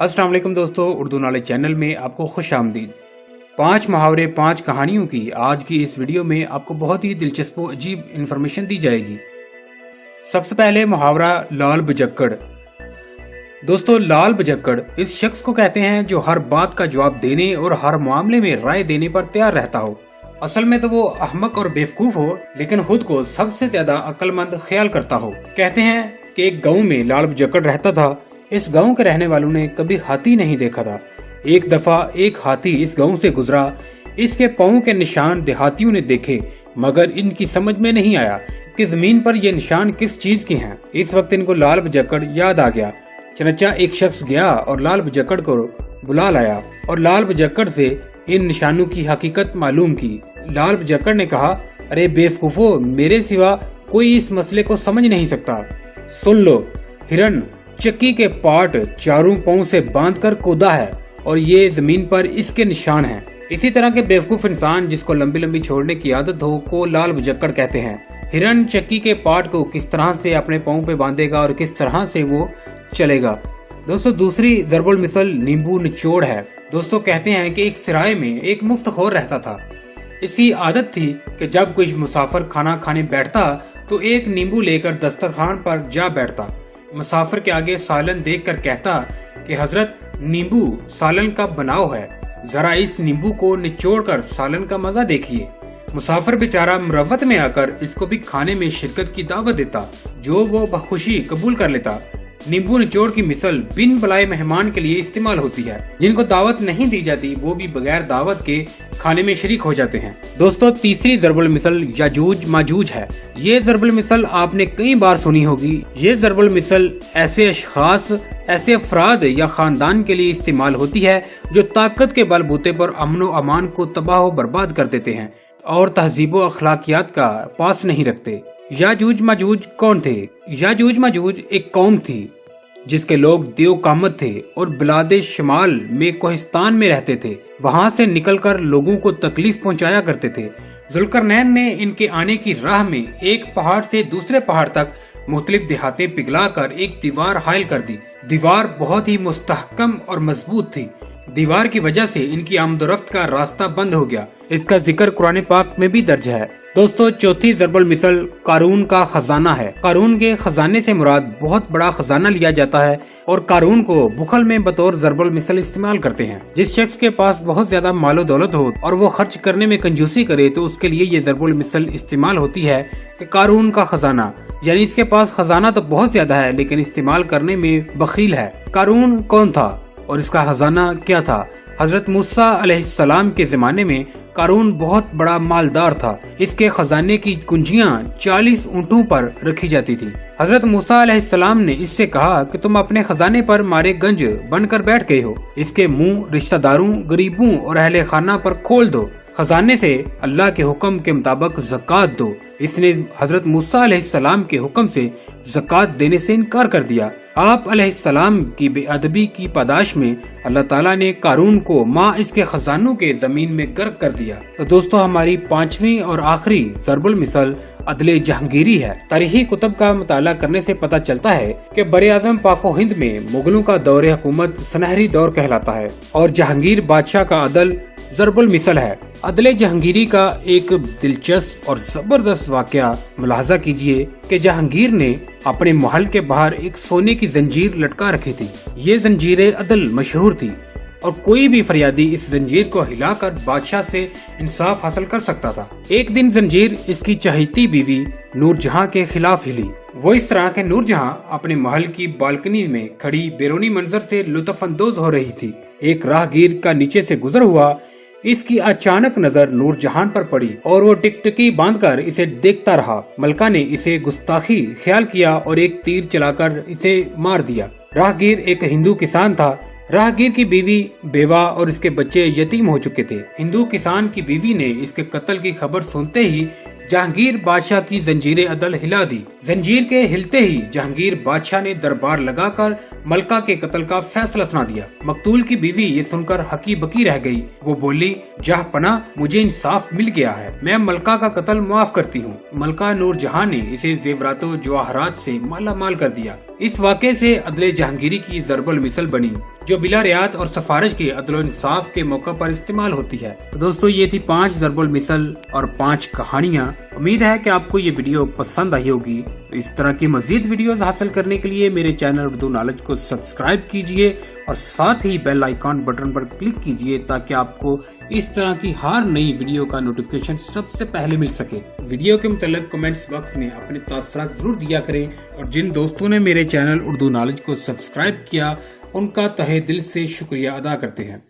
अस्सलाम वालेकुम दोस्तों, उर्दू नॉलेज चैनल में आपको खुश आमदीद। 5 मुहावरे 5 कहानियों की आज की इस वीडियो में आपको बहुत ही दिलचस्प और अजीब इन्फॉर्मेशन दी जाएगी। सबसे पहले मुहावरा लाल बजक्कड़। दोस्तों, लाल बजक्कड़ इस शख्स को कहते हैं जो हर बात का जवाब देने और हर मामले में राय देने पर तैयार रहता हो। असल में तो वो अहमक और बेवकूफ हो, लेकिन खुद को सबसे ज्यादा अक्लमंद ख्याल करता हो। कहते हैं कि एक गाँव में लाल बजक्कड़ रहता था। इस गांव के रहने वालों ने कभी हाथी नहीं देखा था। एक दफा एक हाथी इस गांव से गुजरा। इसके पाँव के निशान देहातियों ने देखे, मगर इनकी समझ में नहीं आया कि जमीन पर ये निशान किस चीज के हैं। इस वक्त इनको लाल बजक्कड़ याद आ गया। चनच्चा एक शख्स गया और लाल बजक्कड़ को बुला लाया और लाल बजक्कड़ से इन निशानों की हकीकत मालूम की। लाल बजक्कड़ ने कहा, अरे बेवकूफो, मेरे सिवा कोई इस मसले को समझ नहीं सकता। सुन लो, हिरन चक्की के पार्ट चारों पाँव से बांधकर कूदा है और ये जमीन पर इसके निशान हैं। इसी तरह के बेवकूफ इंसान जिसको लंबी लंबी छोड़ने की आदत हो को लाल बजक्कड़ कहते हैं। हिरन चक्की के पार्ट को किस तरह से अपने पाँव पे बांधेगा और किस तरह से वो चलेगा। दोस्तों, दूसरी ज़रबुल मिसल नींबू निचोड़ है। दोस्तों, कहते हैं कि एक सराय में एक मुफ्तखोर रहता था। इसकी आदत थी कि जब कोई मुसाफिर खाना खाने बैठता तो एक नींबू लेकर दस्तरखान पर जा बैठता। मुसाफिर के आगे सालन देखकर कहता कि हजरत, नींबू सालन का बनाव है, जरा इस नींबू को निचोड़कर सालन का मजा देखिए। मुसाफिर बेचारा मुरव्वत में आकर इसको भी खाने में शिरकत की दावत देता, जो वो बखुशी कबूल कर लेता। नींबू निचोड़ की मिसल बिन बुलाए मेहमान के लिए इस्तेमाल होती है। जिनको दावत नहीं दी जाती वो भी बगैर दावत के खाने में शरीक हो जाते हैं। दोस्तों, तीसरी ज़रबुल मिसल याजूज माजूज है। ये ज़रबुल मिसल आपने कई बार सुनी होगी। ये ज़रबुल मिसल ऐसे अशखास, ऐसे अफराद या खानदान के लिए इस्तेमाल होती है जो ताकत के बलबूते पर अमन व अमान को तबाह बर्बाद कर देते हैं और तहजीब व अखलाकियात का पास नहीं रखते। याजूज माजूज कौन थे? याजूज माजूज एक कौम थी जिसके लोग देव कामत थे और बिलादे शमाल में कोहिस्तान में रहते थे। वहां से निकलकर लोगों को तकलीफ पहुंचाया करते थे। जुल्करनैन ने इनके आने की राह में एक पहाड़ से दूसरे पहाड़ तक मुख्तलिफ देहातें पिघलाकर एक दीवार हायल कर दी। दीवार बहुत ही मुस्तहकम और मजबूत थी। दीवार की वजह से इनकी आमदोरफ्त का रास्ता बंद हो गया। इसका जिक्र कुरान पाक में भी दर्ज है। दोस्तों, चौथी ज़रबुल मिसल कारून का खजाना है। कारून के खजाने से मुराद बहुत बड़ा खजाना लिया जाता है और कारून को बुखल में बतौर ज़रबुल मिसल इस्तेमाल करते हैं। जिस शख्स के पास बहुत ज्यादा मालो दौलत हो और वो खर्च करने में कंजूसी करे तो उसके लिए ये ज़रबुल मिसल इस्तेमाल होती है कि कारून का खजाना, यानी इसके पास खजाना तो बहुत ज्यादा है लेकिन इस्तेमाल करने में बखील है। कारून कौन था और इसका खजाना क्या था? हजरत मूसा अलैहिस्सलाम के जमाने में कारून बहुत बड़ा मालदार था। इसके खजाने की कुंजियां 40 ऊँटों पर रखी जाती थी। हजरत मूसा अलैहिस्सलाम ने इससे कहा कि तुम अपने खजाने पर मारे गंज बनकर बैठ गए हो, इसके मुंह रिश्तेदारों, गरीबों और अहले खाना पर खोल दो। खजाने से अल्लाह के हुक्म के मुताबिक ज़कात दो। इसने हजरत मूसा अलैहिस्सलाम के हुक्म से ज़कात देने से इनकार कर दिया। आप अलैहिस्सलाम की बेअदबी की पादाश में अल्लाह ताला ने कारून को माँ इसके खजानों के जमीन में गर्क कर दिया। तो दोस्तों, हमारी 5वीं और आखिरी ज़रबुल मिसल अदले जहांगीरी है। तारीखी कुतुब का मुताला करने से पता चलता है कि बरे-आज़म पाको हिंद में मुगलों का दौर हुकूमत सुनहरी दौर कहलाता है और जहांगीर बादशाह का अदल ज़रबुल मिसल है। अदले जहांगीरी का एक दिलचस्प और जबरदस्त वाकया मुलाहजा कीजिए कि जहांगीर ने अपने महल के बाहर एक सोने की जंजीर लटका रखी थी। ये जंजीरें अदल मशहूर थी और कोई भी फरियादी इस जंजीर को हिलाकर बादशाह से इंसाफ हासिल कर सकता था। एक दिन जंजीर इसकी चहेती बीवी नूरजहां के खिलाफ हिली। वो इस तरह के नूरजहां अपने महल की बालकनी में खड़ी बैरूनी मंजर से लुत्फ अंदोज हो रही थी। एक राहगीर का नीचे से गुजर हुआ। इसकी अचानक नजर नूरजहां पर पड़ी और वो टिकटिकी बांधकर इसे देखता रहा। मलका ने इसे गुस्ताखी ख्याल किया और एक तीर चलाकर इसे मार दिया। राहगीर एक हिंदू किसान था। राहगीर की बीवी बेवा और इसके बच्चे यतीम हो चुके थे। हिंदू किसान की बीवी ने इसके कत्ल की खबर सुनते ही जहांगीर बादशाह की जंजीरें अदल हिला दी। जंजीर के हिलते ही जहांगीर बादशाह ने दरबार लगाकर मलका के कत्ल का फैसला सुना दिया। मकतूल की बीवी ये सुनकर हकी बकी रह गई। वो बोली, जहांपना, मुझे इंसाफ मिल गया है, मैं मलका का कत्ल माफ करती हूँ। मलका नूरजहां ने इसे जेवरातो जवाहरात से माला माल कर दिया। इस वाक़े से अदले जहांगीरी की ज़रबुल मिसल बनी, जो बिला रियात और सिफारिश के अदल इंसाफ के मौका पर इस्तेमाल होती है। तो दोस्तों, ये थी 5 ज़रबुल मिसल और 5 कहानियाँ। उम्मीद है कि आपको ये वीडियो पसंद आई होगी। इस तरह की मजीद वीडियोस हासिल करने के लिए मेरे चैनल उर्दू नॉलेज को सब्सक्राइब कीजिए और साथ ही बेल आइकॉन बटन पर क्लिक कीजिए ताकि आपको इस तरह की हर नई वीडियो का नोटिफिकेशन सबसे पहले मिल सके। वीडियो के मुतालिक कमेंट्स बॉक्स में अपने तासरात जरूर दिया करें और जिन दोस्तों ने मेरे चैनल उर्दू नॉलेज को सब्सक्राइब किया उनका तहे दिल से शुक्रिया अदा करते हैं।